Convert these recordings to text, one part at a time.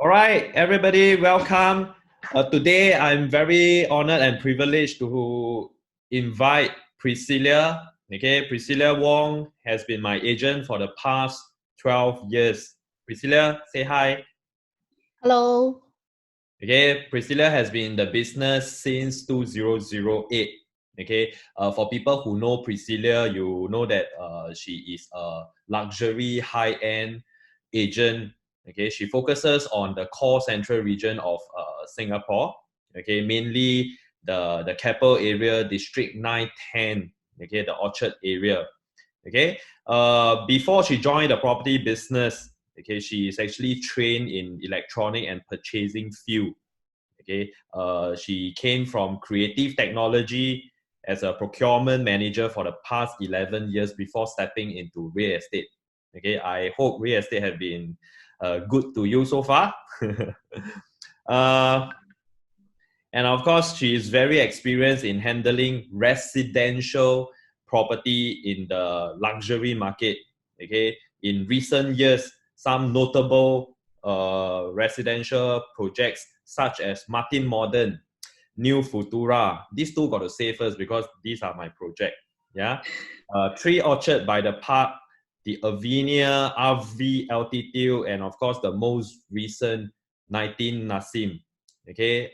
All right, everybody, welcome. Today, I'm very honored and privileged to invite Priscilla. Okay, Priscilla Wong has been my agent for the past 12 years. Priscilla, say hi. Hello. Okay, Priscilla has been in the business since 2008. Okay, for people who know Priscilla, you know that she is a luxury high-end agent. Okay, she focuses on the core central region of Singapore. Okay, mainly the capital area, District 9, 10. Okay, the Orchard area. Okay, before she joined the property business, okay, she is actually trained in electronic and purchasing field. Okay, she came from creative technology as a procurement manager for the past 11 years before stepping into real estate. Okay, I hope real estate have been good to you so far. uh, and of course, she is very experienced in handling residential property in the luxury market. Okay, in recent years, some notable residential projects such as Martin Modern, New Futura. These two got to say first because these are my project. Yeah, Tree Orchard by the Park, the Avinia, RV Altitude, and of course the most recent 19 Nassim. Okay,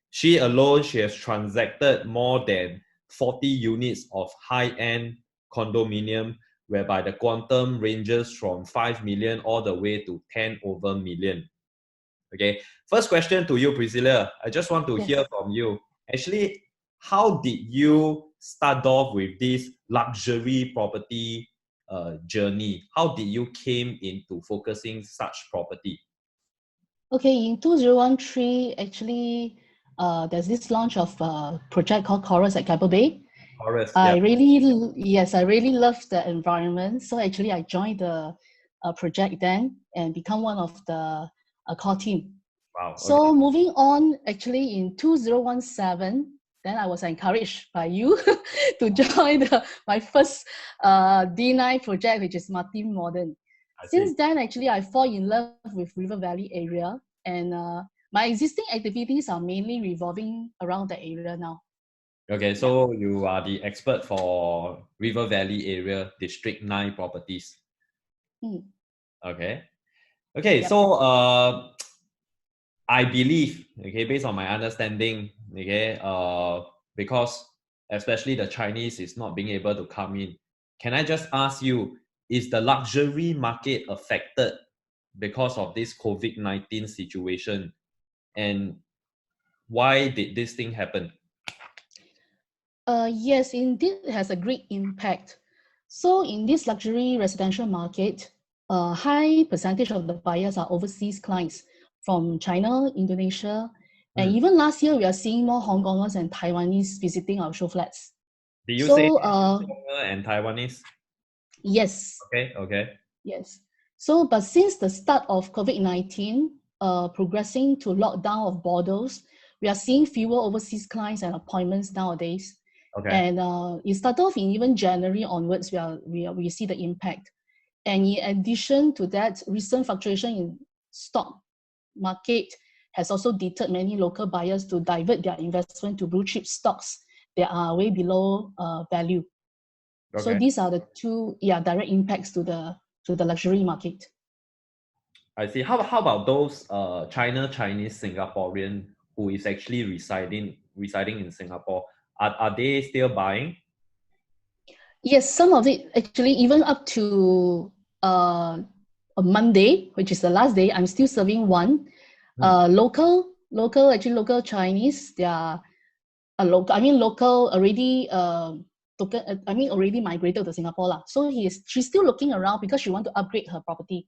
she alone, she has transacted more than 40 units of high-end condominium, whereby the quantum ranges from 5 million all the way to 10 over million. Okay, first question to you, Priscilla. I just want to hear Yes. from you. Actually, how did you start off with this luxury property journey? How did you came into focusing such property? Okay, in 2013, actually, there's this launch of a project called Chorus at Keppel Bay. Horace, yeah. I really love the environment. So actually, I joined the project then and become one of the core team. Wow. Okay. So moving on, actually in 2017, then I was encouraged by you to join my first D9 project, which is Martin Modern. I see. Since then, actually, I fall in love with River Valley area, and my existing activities are mainly revolving around the area now. Okay, so you are the expert for River Valley area, District 9 properties. Hmm. Okay. Okay, Yep. so I believe, okay, based on my understanding, okay, because especially the Chinese is not being able to come in. Can I just ask you, is the luxury market affected because of this COVID-19 situation? And why did this thing happen? Yes, indeed, it has a great impact. So in this luxury residential market, a high percentage of the buyers are overseas clients from China, Indonesia, and even last year we are seeing more Hong Kongers and Taiwanese visiting our show flats. Did you say So Hong Kong and Taiwanese? yes, Okay, okay. yes. So but since the start of COVID-19, progressing to lockdown of borders, we are seeing fewer overseas clients and appointments nowadays. Okay. And it started off in even January onwards, we see the impact. And in addition to that, recent fluctuation in stock market has also deterred many local buyers to divert their investment to blue chip stocks that are way below value. So Okay. these are the two direct impacts to the luxury market. I see. How about those Chinese Singaporean who is actually residing in Singapore? Are they still buying? Yes, some of it actually, even up to a Monday, which is the last day, I'm still serving one. Local Chinese, they are local already already migrated to Singapore lah. So she's still looking around because she want to upgrade her property.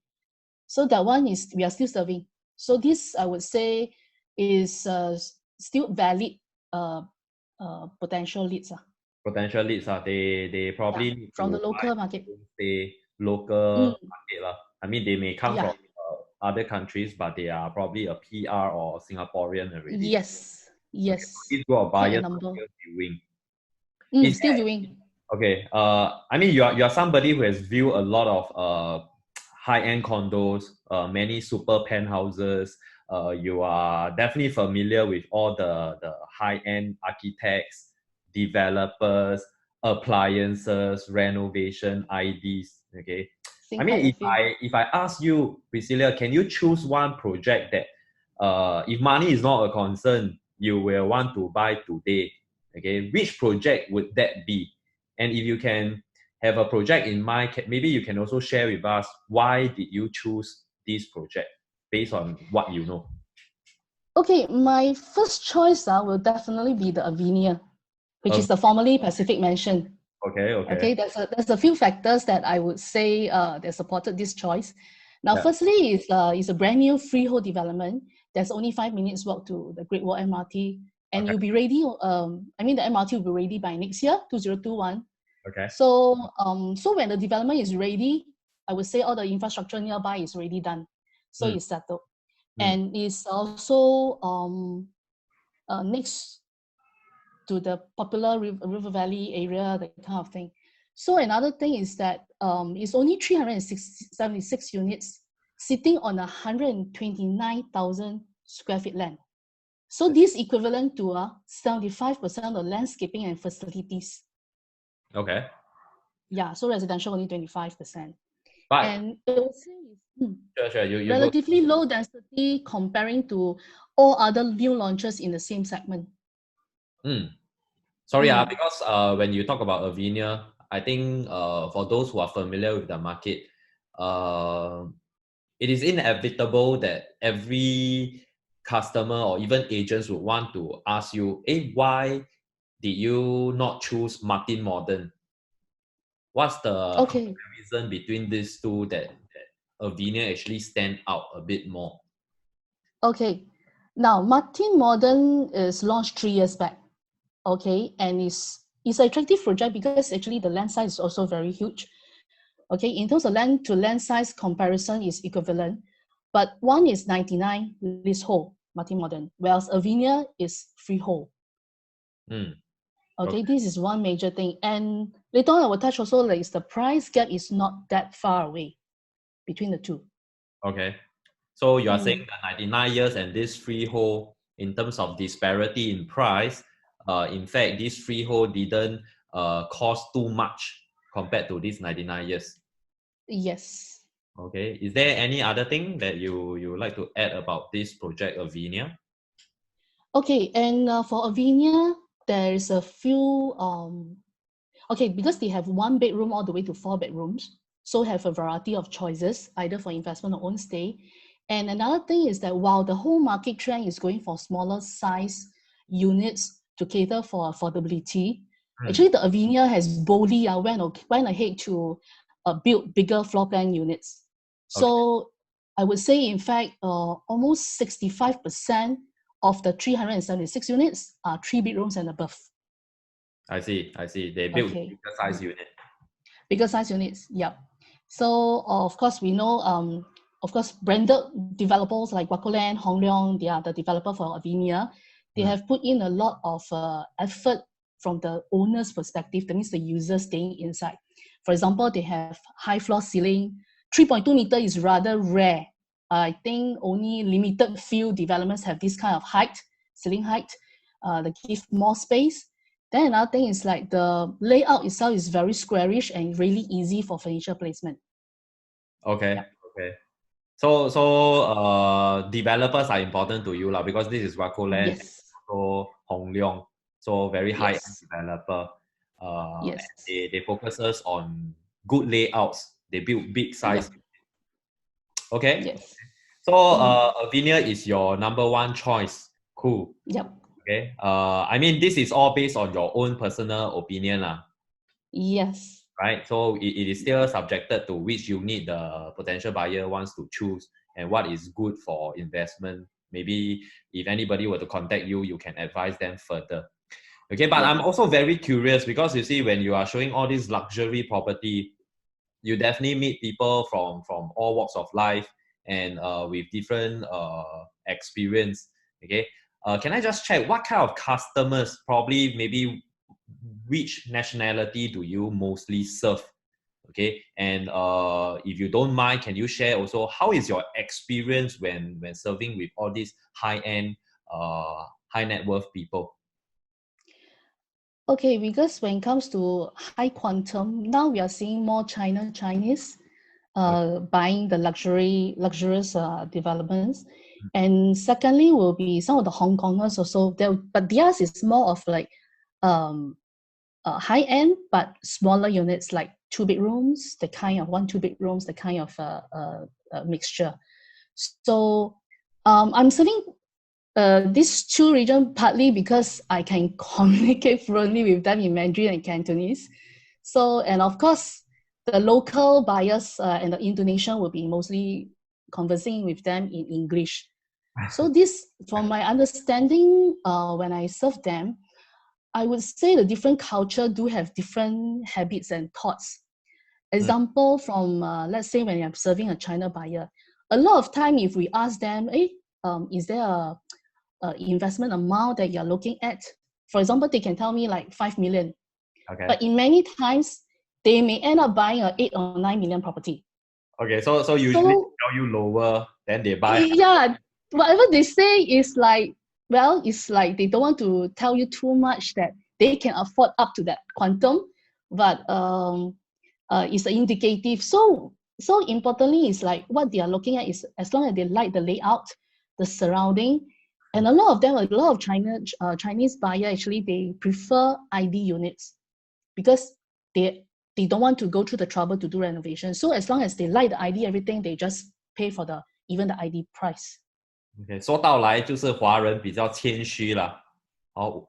So that one is we are still serving. So this I would say is still valid potential leads. Potential leads are they Yeah, probably need from to the buy local market. stay local Mm, market lah. I mean they may come from yeah. other countries, but they are probably a PR or Singaporean already. Yes. Okay, so Yes. this group of Quite a buyers are number. still viewing. Is Still viewing. Okay. I mean, you are somebody who has viewed a lot of high-end condos, many super penthouses. You are definitely familiar with all the high-end architects, developers, appliances, renovation IDs. Okay. I Seen mean, quite a few. if I ask you, Priscilla, can you choose one project that, if money is not a concern, you will want to buy today? Okay, which project would that be? And if you can have a project in mind, maybe you can also share with us why did you choose this project based on what you know. Okay, my first choice will definitely be the Avinia, which is the formerly Pacific Mansion. Okay, okay. Okay, there's a few factors that I would say that supported this choice. Now, Yeah. firstly, it's a brand new freehold development. There's only 5 minutes walk to the Great Wall MRT, and Okay. you'll be ready. The MRT will be ready by next year, 2021. Okay. So, so when the development is ready, I would say all the infrastructure nearby is already done, so it's settled, and it's also next to the popular River Valley area, that kind of thing. So another thing is that it's only 376 units sitting on 129,000 square feet land. So this equivalent to 75% of landscaping and facilities. Okay. Yeah, so residential only 25%. But And it would say sure, you go. relatively low density comparing to all other new launches in the same segment. Sorry, because when you talk about Avinia, I think for those who are familiar with the market, it is inevitable that every customer or even agents would want to ask you, hey, why did you not choose Martin Modern? What's the Okay. comparison between these two that Avinia actually stand out a bit more? Okay. Now, Martin Modern is launched 3 years back. Okay, and it's an attractive project because actually the land size is also very huge. Okay, in terms of land to land size comparison is equivalent, but one is 99 leasehold, Martin Modern, whereas Avinia is freehold. Okay, this is one major thing. And later on I will touch also like the price gap is not that far away between the two. Okay. So you are saying that 99 years and this freehold, in terms of disparity in price, in fact, this freehold didn't cost too much compared to this 99 years. Yes. Okay. Is there any other thing that you would like to add about this project, Avinia? Okay, and for Avinia, there's a few okay, because they have 1 bedroom all the way to 4 bedrooms, so have a variety of choices, either for investment or own stay. And another thing is that while the whole market trend is going for smaller size units to cater for affordability, actually the Avinia has boldly went ahead to build bigger floor plan units. So I would say, in fact, almost 65% of the 376 units are 3 bedrooms and above. I see. They built bigger size unit. Bigger size units, yeah. So of course we know, of course, branded developers like Wakoland, Hong Leong, they are the developer for Avinia. They have put in a lot of effort from the owner's perspective, that means the user staying inside. For example, they have high floor ceiling. 3.2 meter is rather rare. I think only limited few developments have this kind of height, ceiling height, that give more space. Then another thing is like the layout itself is very squarish and really easy for furniture placement. Okay. Yeah. Okay. So developers are important to you lah, because this is Wakoland, Yes. also Hong Leong, so very high-end Yes. developer. And Yes. they focuses on good layouts. They build big size. Yep. Okay. Yes. So Avinia is your number one choice. Cool. Yep. Okay. I mean, this is all based on your own personal opinion lah. Yes. Right? So it is still subjected to which unit the potential buyer wants to choose and what is good for investment. Maybe if anybody were to contact you, you can advise them further. Okay, but Yep. I'm also very curious because you see, when you are showing all this luxury property, you definitely meet people from all walks of life and with different experience. Okay, can I just check what kind of customers, probably maybe which nationality do you mostly serve? Okay, and if you don't mind, can you share also how is your experience when serving with all these high-end, high net worth people? Okay, because when it comes to high quantum, now we are seeing more Chinese buying the luxurious developments. And secondly will be some of the Hong Kongers also. But theirs is more of like um, high end, but smaller units, like 2 bedrooms, the kind of 1 2 bedrooms, the kind of mixture. So I'm serving these two regions partly because I can communicate fluently with them in Mandarin and Cantonese. So, and of course, the local buyers and the Indonesian will be mostly conversing with them in English. So this, from my understanding, when I serve them, I would say the different culture do have different habits and thoughts. Example from, let's say when I'm serving a China buyer, a lot of time if we ask them, is there a investment amount that you're looking at? For example, they can tell me like 5 million. Okay. But in many times, they may end up buying a 8 or 9 million property. Okay, so usually tell you lower, then they buy. Yeah, whatever they say is like, well, it's like they don't want to tell you too much that they can afford up to that quantum, but it's indicative. So importantly, it's like what they are looking at is as long as they like the layout, the surrounding, and a lot of Chinese buyer actually they prefer ID units because they don't want to go through the trouble to do renovation. So as long as they like the ID, everything they just pay for even the ID price. OK，说到来就是华人比较谦虚啦。好，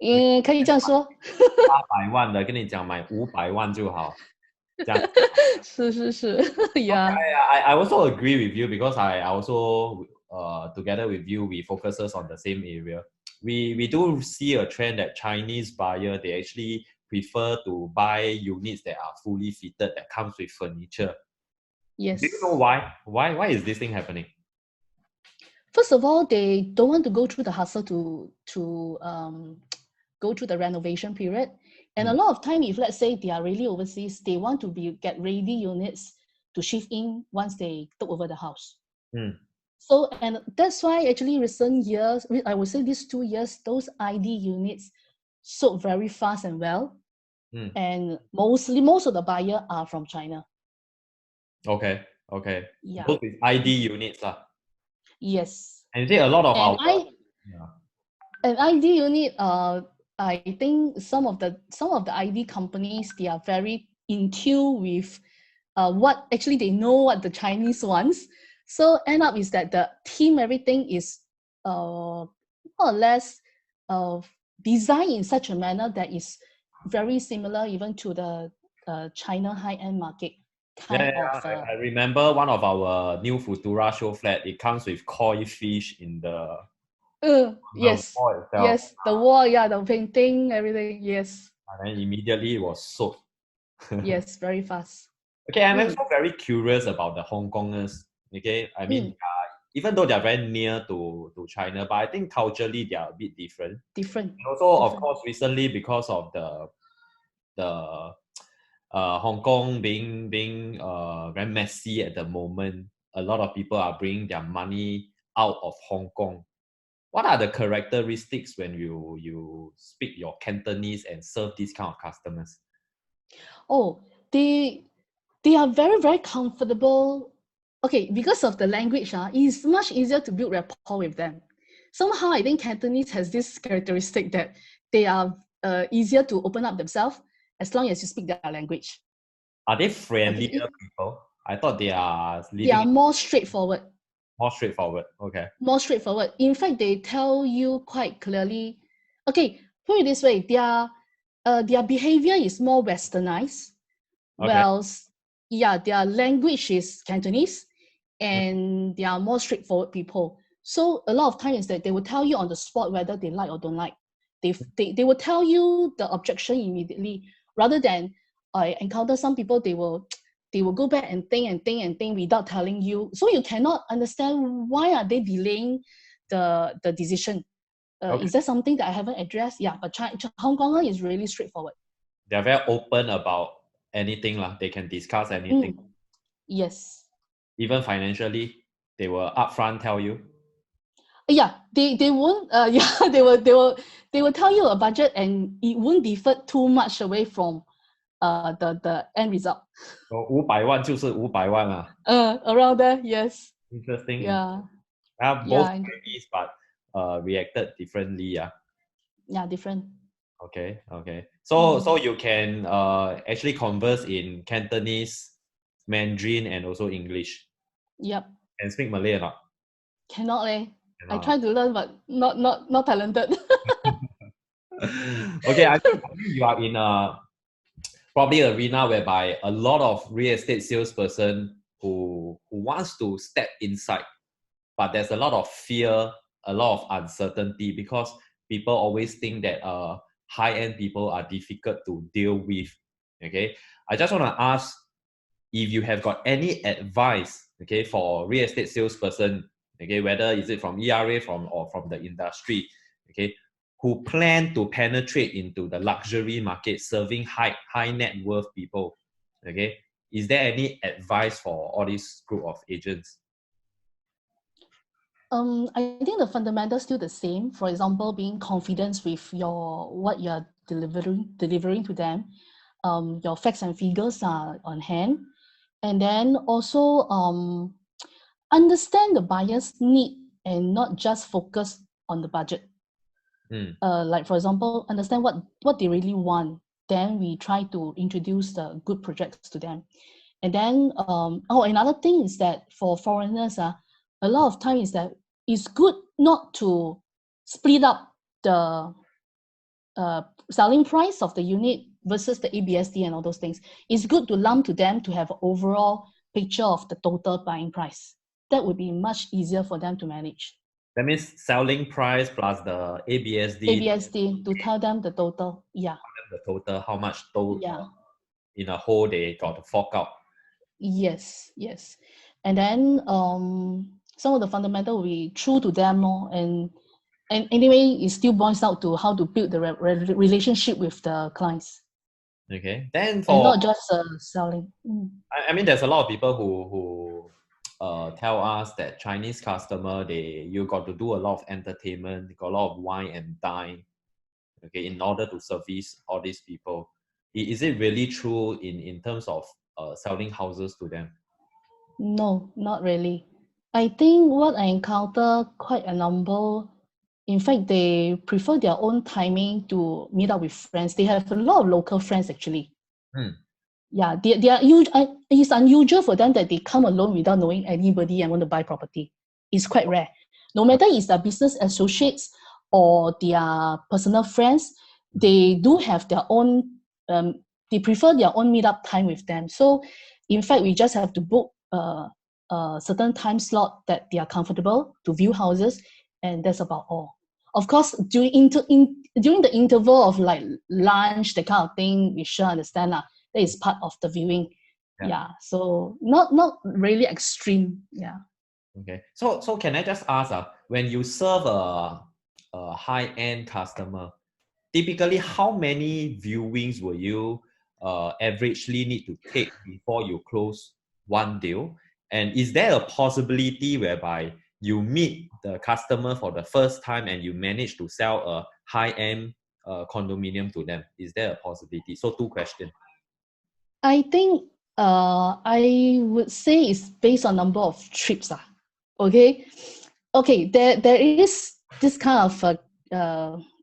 可以这样说。800万的跟你讲买500万就好，这样。是，yeah. Okay, I also agree with you because I also together with you we focuses on the same area. We do see a trend that Chinese buyer they actually prefer to buy units that are fully fitted that comes with furniture. Yes. Do you know why? Why is this thing happening? First of all, they don't want to go through the hassle to go through the renovation period. And a lot of time, if let's say they are really overseas, they want to get ready units to shift in once they took over the house. So, and that's why actually recent years, I would say these 2 years, those ID units sold very fast and well. And most of the buyer are from China. Okay. Yeah. Those with ID units lah. Yes. And you see a lot of an ID unit, I think some of the ID companies, they are very in tune with what actually they know what the Chinese wants. So end up is that the team, everything is more or less designed in such a manner that is very similar even to the China high-end market. I remember one of our new Futura show flat. It comes with koi fish in the yes, wall itself. Yes, the wall, yeah, the painting, everything, yes. And then immediately it was sold. Yes, very fast. Okay, I'm also very curious about the Hong Kongers. Okay, I mean, even though they're very near to China, but I think culturally they are a bit different. And also, of course, recently because of the Hong Kong being very messy at the moment, a lot of people are bringing their money out of Hong Kong. What are the characteristics when you speak your Cantonese and serve these kind of customers? Oh, they are very, very comfortable. Okay, because of the language, it's much easier to build rapport with them. Somehow, I think Cantonese has this characteristic that they are easier to open up themselves as long as you speak their language. Are they friendlier people? I thought they are. They are more straightforward. More straightforward. Okay. More straightforward. In fact, they tell you quite clearly. Okay, put it this way: their behavior is more westernized. Okay. Well, yeah, their language is Cantonese, and they are more straightforward people. So a lot of times that they will tell you on the spot whether they like or don't like. They will tell you the objection immediately, rather than I encounter some people they will go back and think without telling you. So you cannot understand why are they delaying the decision. Is that something that I haven't addressed? Yeah, but Hong Kong is really straightforward. They're very open about anything lah. They can discuss anything. Yes. Even financially, they will upfront tell you. Yeah, they won't. Yeah, they will tell you a budget, and it won't differ too much away from the end result. So 500万就是500万啦。Around there, yes. Interesting. Yeah. Both Yeah. Chinese, but reacted differently. Yeah, different. Okay. So you can actually converse in Cantonese, Mandarin, and also English. Yep. And speak Malay or not? Cannot leh. I Cannot. try to learn, but not talented. Okay, I think you are in a probably arena whereby a lot of real estate salesperson who wants to step inside, but there's a lot of fear, a lot of uncertainty because people always think that high-end people are difficult to deal with. Okay, I just want to ask if you have got any advice, okay, for real estate salesperson, okay, whether is it from ERA or from the industry, okay, who plan to penetrate into the luxury market, serving high net worth people, okay, is there any advice for all this group of agents? I think the fundamentals still the same. For example, being confident with what you're delivering to them. Your facts and figures are on hand, and then also understand the buyer's need and not just focus on the budget. Like for example, understand what they really want. Then we try to introduce the good projects to them. And then another thing is that for foreigners, a lot of time is that it's good not to split up the selling price of the unit versus the ABSD and all those things. It's good to lump to them to have an overall picture of the total buying price. That would be much easier for them to manage. That means selling price plus the ABSD. ABSD to tell them the total. Yeah. The total, how much total Yeah. in a whole they got to fork out. Yes. And then some of the fundamental will be true to them, and anyway, it still boils out to how to build the relationship with the clients. Okay, then and not just selling. I mean, there's a lot of people who tell us that Chinese customer, you got to do a lot of entertainment, you got a lot of wine and dine, okay, in order to service all these people. Is it really true in terms of selling houses to them? No, not really. I think what I encounter quite a number. In fact, they prefer their own timing to meet up with friends. They have a lot of local friends actually. Yeah, they are it's unusual for them that they come alone without knowing anybody and want to buy property. It's quite rare. No matter it's their business associates or their personal friends, they do have their own. They prefer their own meetup time with them. So, in fact, we just have to book a certain time slot that they are comfortable to view houses, and that's about all. Of course, during the interval of like lunch, that kind of thing, we sure understand that is part of the viewing. Yeah. So not really extreme. Yeah. Okay. So can I just ask, when you serve a high-end customer, typically how many viewings will you averagely need to take before you close one deal? And is there a possibility whereby you meet the customer for the first time and you manage to sell a high-end condominium to them? Is there a possibility? So 2 questions. I think I would say it's based on number of trips. Okay. There is this kind of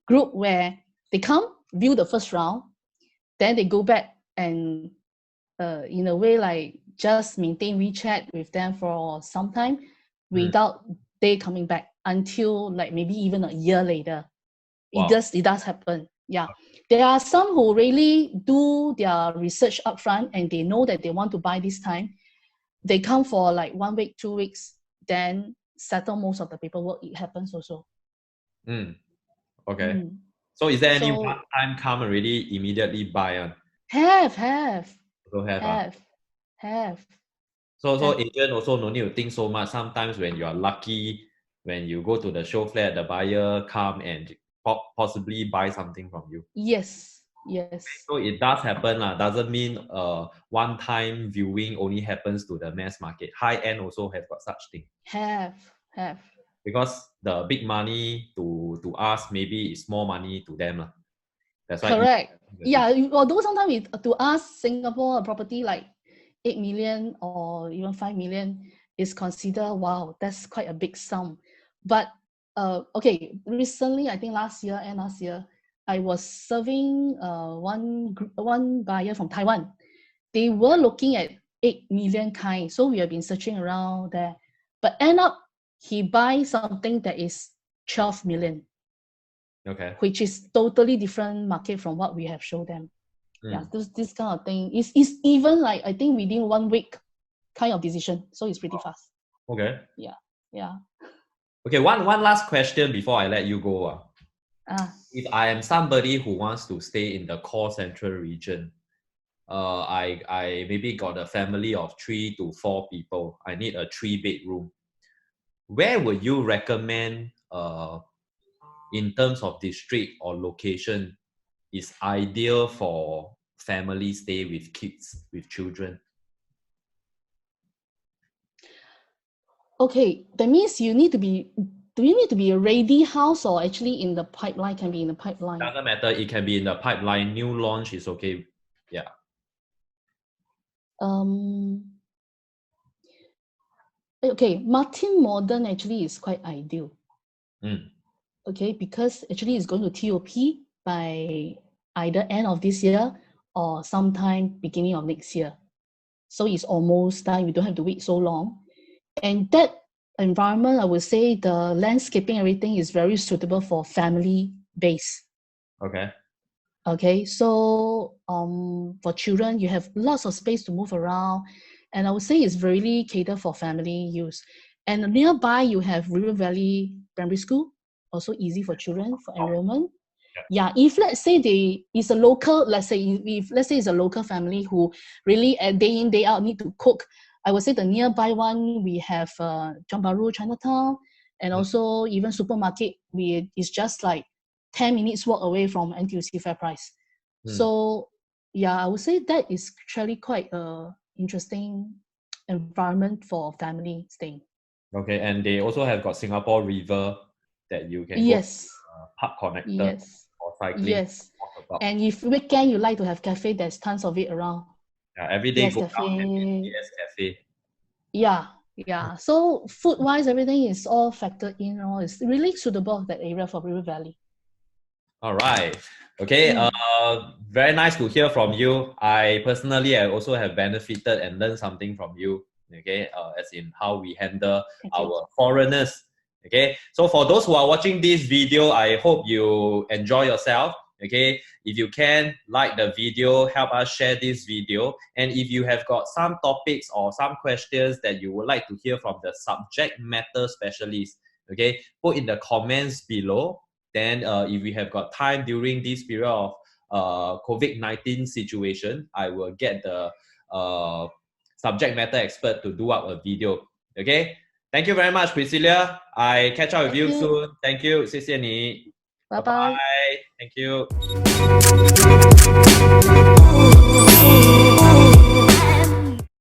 group where they come, view the first round, then they go back and in a way like just maintain WeChat with them for some time without they coming back until like maybe even a year later. Wow. It does happen. Yeah. There are some who really do their research upfront and they know that they want to buy this time. They come for like 1 week, 2 weeks, then settle most of the paperwork. It happens also. Okay. So is there any one time come already immediately buy? Have. So have. So agent also no need to think so much. Sometimes when you are lucky, when you go to the show flat, the buyer come and possibly buy something from you. Yes. Yes. So it does happen. Doesn't mean one-time viewing only happens to the mass market. High-end also have got such thing. Have. Because the big money to us maybe is more money to them. That's why Correct. Yeah, although sometimes to us, Singapore a property like 8 million or even 5 million is considered, wow, that's quite a big sum. But okay, recently, I think last year, I was serving one buyer from Taiwan. They were looking at 8 million kind. So we have been searching around there. But end up, he buys something that is 12 million. Okay. Which is totally different market from what we have shown them. Yeah, this kind of thing is even like, I think within 1 week kind of decision. So it's pretty fast. Okay. Yeah. Okay, one last question before I let you go. If I am somebody who wants to stay in the core central region, I maybe got a family of 3 to 4 people. I need a 3-bedroom. Where would you recommend in terms of district or location is ideal for family stay with kids, with children? Okay, that means do you need to be a ready house or actually in the pipeline? Can be in the pipeline. Doesn't matter. It can be in the pipeline. New launch is okay. Yeah. Okay, Martin Modern actually is quite ideal. Okay, because actually it's going to TOP by either end of this year or sometime beginning of next year. So it's almost time. We don't have to wait so long. And that environment, I would say the landscaping, everything is very suitable for family base. Okay, so for children, you have lots of space to move around. And I would say it's really catered for family use. And nearby, you have River Valley Primary School, also easy for children for enrollment. Yeah, if let's say it's a local, let's say it's a local family who really day in, day out need to cook, I would say the nearby one, we have John Bahru, Chinatown, and also even supermarket, it's just like 10 minutes walk away from NTUC FairPrice. So yeah, I would say that is actually quite a interesting environment for family staying. Okay, and they also have got Singapore River that you can go park connector or cycling. Yes. And if weekend you like to have cafe, there's tons of it around. Yeah, every day go cafe. down and PS cafe. Yeah. So food-wise, everything is all factored in. It's really suitable, that area for River Valley. All right. Okay. Very nice to hear from you. I personally also have benefited and learned something from you. Okay. As in how we handle our foreigners. Okay. So for those who are watching this video, I hope you enjoy yourself. Okay. If you can, like the video, help us share this video. And if you have got some topics or some questions that you would like to hear from the subject matter specialist, okay, put in the comments below. Then if we have got time during this period of COVID-19 situation, I will get the subject matter expert to do up a video. Okay? Thank you very much, Priscilla. I catch up with you soon. Thank you. 谢谢你. Bye-bye. Thank you.